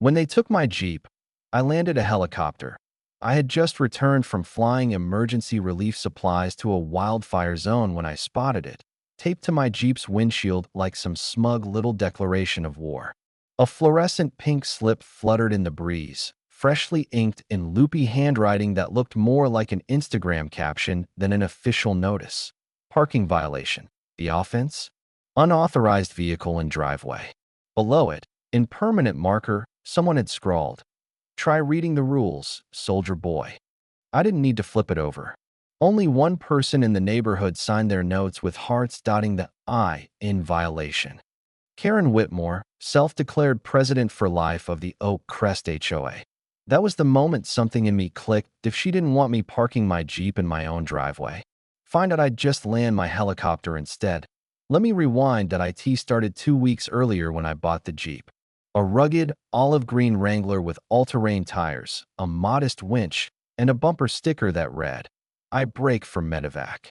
When they took my Jeep, I landed a helicopter. I had just returned from flying emergency relief supplies to a wildfire zone when I spotted it, taped to my Jeep's windshield like some smug little declaration of war. A fluorescent pink slip fluttered in the breeze, freshly inked in loopy handwriting that looked more like an Instagram caption than an official notice. Parking violation. The offense? Unauthorized vehicle in driveway. Below it, in permanent marker, someone had scrawled, "Try reading the rules, soldier boy." I didn't need to flip it over. Only one person in the neighborhood signed their notes with hearts dotting the I in violation. Karen Whitmore, self-declared president for life of the Oak Crest HOA. That was the moment something in me clicked. If she didn't want me parking my Jeep in my own driveway, find out I'd just land my helicopter instead. Let me rewind that IT started 2 weeks earlier when I bought the Jeep. A rugged, olive green Wrangler with all-terrain tires, a modest winch, and a bumper sticker that read, "I brake for medevac."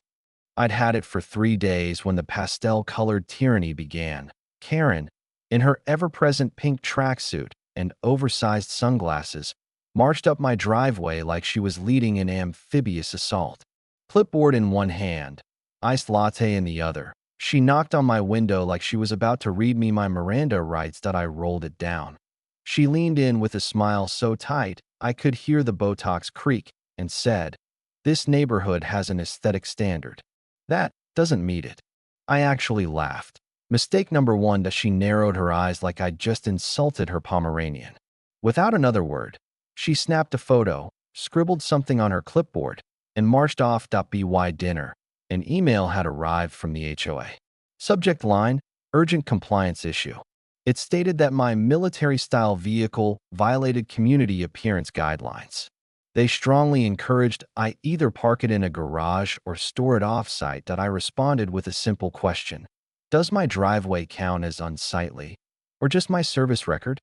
I'd had it for 3 days when the pastel-colored tyranny began. Karen, in her ever-present pink tracksuit and oversized sunglasses, marched up my driveway like she was leading an amphibious assault. Clipboard in one hand, iced latte in the other, she knocked on my window like she was about to read me my Miranda rights that I rolled it down. She leaned in with a smile so tight I could hear the Botox creak and said, "This neighborhood has an aesthetic standard. That doesn't meet it." I actually laughed. Mistake number one, that she narrowed her eyes like I'd just insulted her Pomeranian. Without another word, she snapped a photo, scribbled something on her clipboard, and marched off. By dinner, an email had arrived from the HOA. Subject line, urgent compliance issue. It stated that my military-style vehicle violated community appearance guidelines. They strongly encouraged I either park it in a garage or store it off-site. That I responded with a simple question. Does my driveway count as unsightly, or just my service record?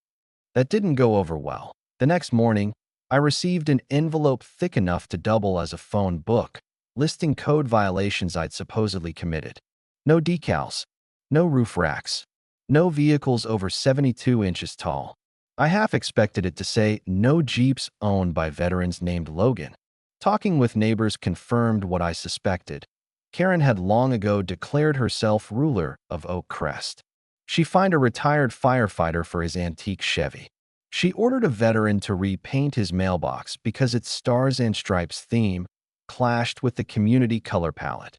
That didn't go over well. The next morning, I received an envelope thick enough to double as a phone book, listing code violations I'd supposedly committed. No decals, no roof racks, no vehicles over 72 inches tall. I half expected it to say no Jeeps owned by veterans named Logan. Talking with neighbors confirmed what I suspected. Karen had long ago declared herself ruler of Oak Crest. She fined a retired firefighter for his antique Chevy. She ordered a veteran to repaint his mailbox because its Stars and Stripes theme clashed with the community color palette.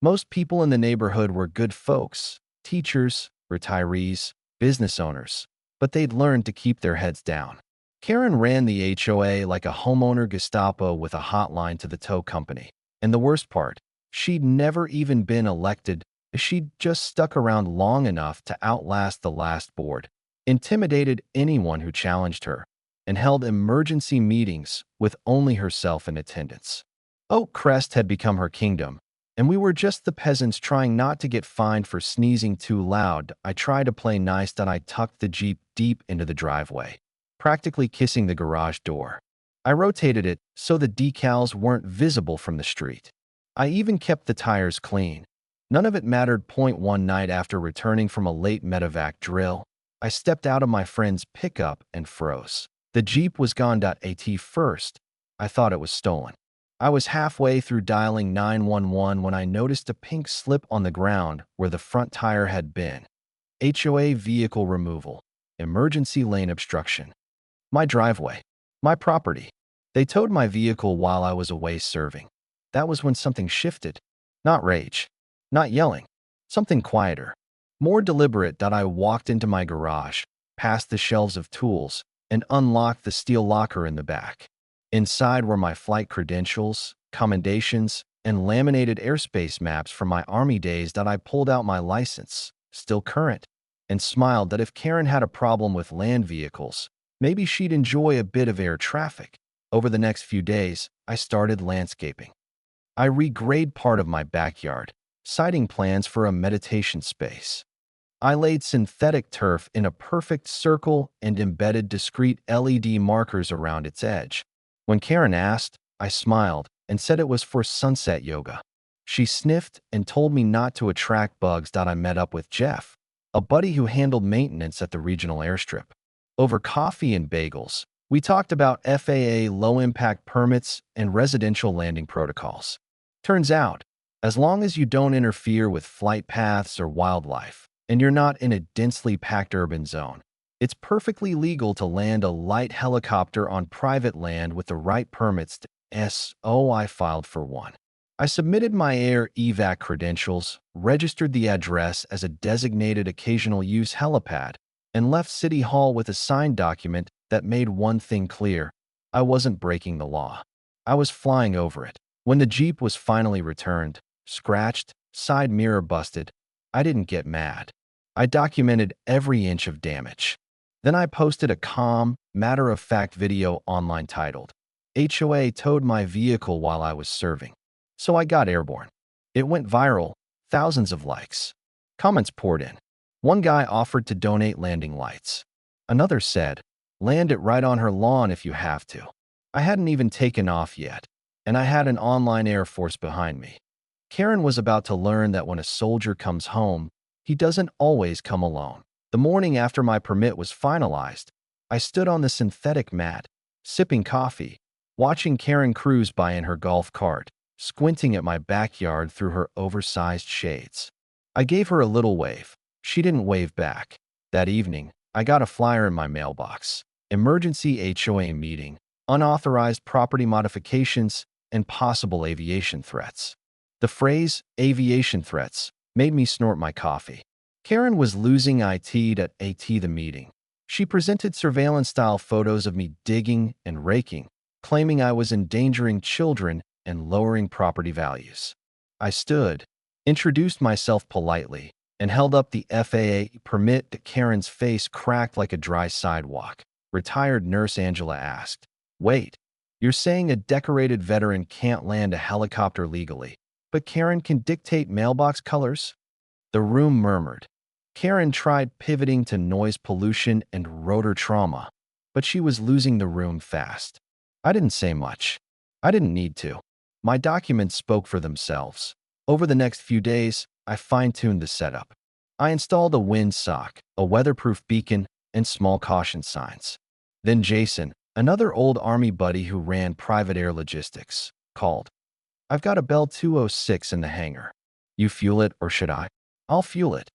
Most people in the neighborhood were good folks, teachers, retirees, business owners, but they'd learned to keep their heads down. Karen ran the HOA like a homeowner Gestapo with a hotline to the tow company. And the worst part, she'd never even been elected. She'd just stuck around long enough to outlast the last board, intimidated anyone who challenged her, and held emergency meetings with only herself in attendance. Oak Crest had become her kingdom, and we were just the peasants trying not to get fined for sneezing too loud. I tried to play nice and I tucked the Jeep deep into the driveway, practically kissing the garage door. I rotated it so the decals weren't visible from the street. I even kept the tires clean. None of it mattered. One night after returning from a late medevac drill, I stepped out of my friend's pickup and froze. The Jeep was gone. At first, I thought it was stolen. I was halfway through dialing 911 when I noticed a pink slip on the ground where the front tire had been. HOA vehicle removal. Emergency lane obstruction. My driveway. My property. They towed my vehicle while I was away serving. That was when something shifted. Not rage. Not yelling. Something quieter. More deliberate. I walked into my garage, past the shelves of tools, and unlocked the steel locker in the back. Inside were my flight credentials, commendations, and laminated airspace maps from my Army days. I pulled out my license, still current, and smiled that if Karen had a problem with land vehicles, maybe she'd enjoy a bit of air traffic. Over the next few days, I started landscaping. I regrade part of my backyard, citing plans for a meditation space. I laid synthetic turf in a perfect circle and embedded discrete LED markers around its edge. When Karen asked, I smiled and said it was for sunset yoga. She sniffed and told me not to attract bugs. I met up with Jeff, a buddy who handled maintenance at the regional airstrip. Over coffee and bagels, we talked about FAA low-impact permits and residential landing protocols. Turns out, as long as you don't interfere with flight paths or wildlife, and you're not in a densely packed urban zone, it's perfectly legal to land a light helicopter on private land with the right permits. I filed for one. I submitted my air evac credentials, registered the address as a designated occasional use helipad, and left City Hall with a signed document that made one thing clear: I wasn't breaking the law. I was flying over it. When the Jeep was finally returned, scratched, side mirror busted, I didn't get mad. I documented every inch of damage. Then I posted a calm, matter-of-fact video online titled, HOA towed my vehicle while I was serving. So I got airborne. It went viral, thousands of likes. Comments poured in. One guy offered to donate landing lights. Another said, land it right on her lawn if you have to. I hadn't even taken off yet, and I had an online Air Force behind me. Karen was about to learn that when a soldier comes home, he doesn't always come alone. The morning after my permit was finalized, I stood on the synthetic mat, sipping coffee, watching Karen cruise by in her golf cart, squinting at my backyard through her oversized shades. I gave her a little wave. She didn't wave back. That evening, I got a flyer in my mailbox. Emergency HOA meeting, unauthorized property modifications, and possible aviation threats. The phrase, aviation threats, made me snort my coffee. Karen was losing it at the meeting. She presented surveillance-style photos of me digging and raking, claiming I was endangering children and lowering property values. I stood, introduced myself politely, and held up the FAA permit that Karen's face cracked like a dry sidewalk. Retired nurse Angela asked, "Wait, you're saying a decorated veteran can't land a helicopter legally, but Karen can dictate mailbox colors?" The room murmured. Karen tried pivoting to noise pollution and rotor trauma, but she was losing the room fast. I didn't say much. I didn't need to. My documents spoke for themselves. Over the next few days, I fine-tuned the setup. I installed a wind sock, a weatherproof beacon, and small caution signs. Then Jason, another old Army buddy who ran private air logistics, called. "I've got a Bell 206 in the hangar. You fuel it or should I?" "I'll fuel it."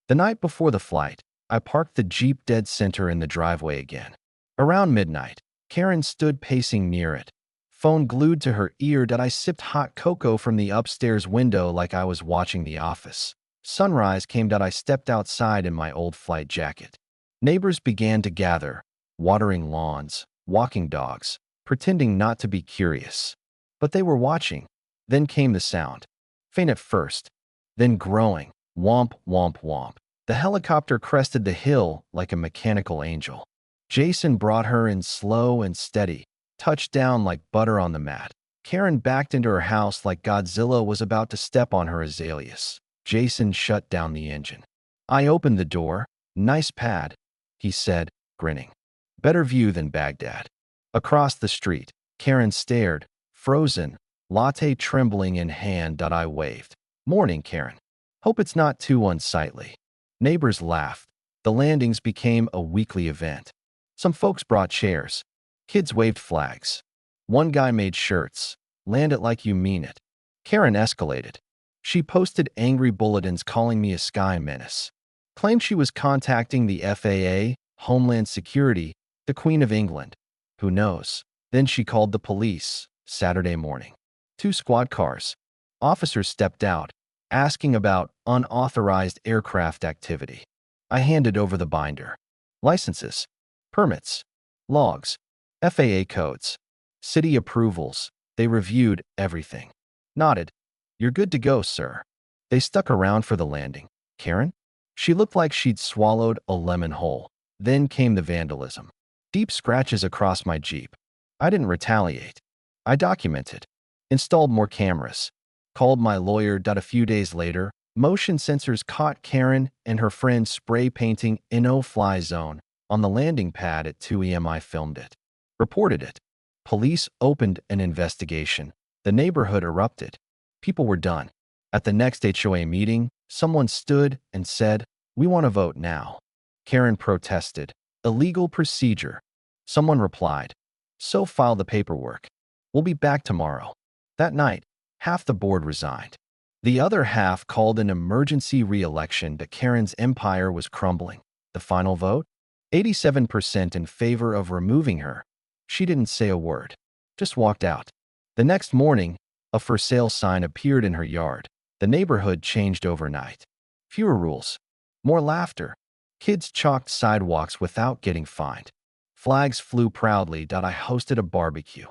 The night before the flight, I parked the Jeep dead center in the driveway again. Around midnight, Karen stood pacing near it, phone glued to her ear that I sipped hot cocoa from the upstairs window like I was watching The Office. Sunrise came that I stepped outside in my old flight jacket. Neighbors began to gather, watering lawns, walking dogs, pretending not to be curious. But they were watching. Then came the sound. Faint at first, then growing. Womp, womp, womp. The helicopter crested the hill like a mechanical angel. Jason brought her in slow and steady, touched down like butter on the mat. Karen backed into her house like Godzilla was about to step on her azaleas. Jason shut down the engine. I opened the door. "Nice pad," he said, grinning. "Better view than Baghdad." Across the street, Karen stared, frozen, latte trembling in hand. I waved. "Morning, Karen. Hope it's not too unsightly." Neighbors laughed. The landings became a weekly event. Some folks brought chairs. Kids waved flags. One guy made shirts. "Land it like you mean it." Karen escalated. She posted angry bulletins calling me a sky menace. Claimed she was contacting the FAA, Homeland Security, the Queen of England. Who knows? Then she called the police. Saturday morning. 2 squad cars. Officers stepped out, asking about unauthorized aircraft activity. I handed over the binder. Licenses, permits, logs, FAA codes, city approvals. They reviewed everything. Nodded. "You're good to go, sir." They stuck around for the landing. Karen? She looked like she'd swallowed a lemon whole. Then came the vandalism. Deep scratches across my Jeep. I didn't retaliate. I documented. Installed more cameras. Called my lawyer. A few days later, motion sensors caught Karen and her friend spray painting no-fly zone on the landing pad at 2 a.m. I filmed it. Reported it. Police opened an investigation. The neighborhood erupted. People were done. At the next HOA meeting, someone stood and said, "We want to vote now." Karen protested. Illegal procedure. Someone replied, so file the paperwork. We'll be back tomorrow. That night, half the board resigned. The other half called an emergency re-election, but Karen's empire was crumbling. The final vote? 87% in favor of removing her. She didn't say a word, just walked out. The next morning, a for sale sign appeared in her yard. The neighborhood changed overnight. Fewer rules, more laughter. Kids chalked sidewalks without getting fined. Flags flew proudly. I hosted a barbecue.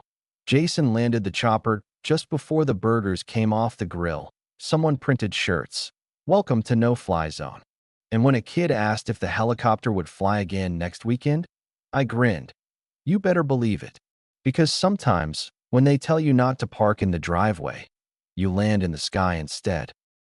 Jason landed the chopper just before the burgers came off the grill. Someone printed shirts. Welcome to No-Fly Zone. And when a kid asked if the helicopter would fly again next weekend, I grinned. You better believe it. Because sometimes, when they tell you not to park in the driveway, you land in the sky instead.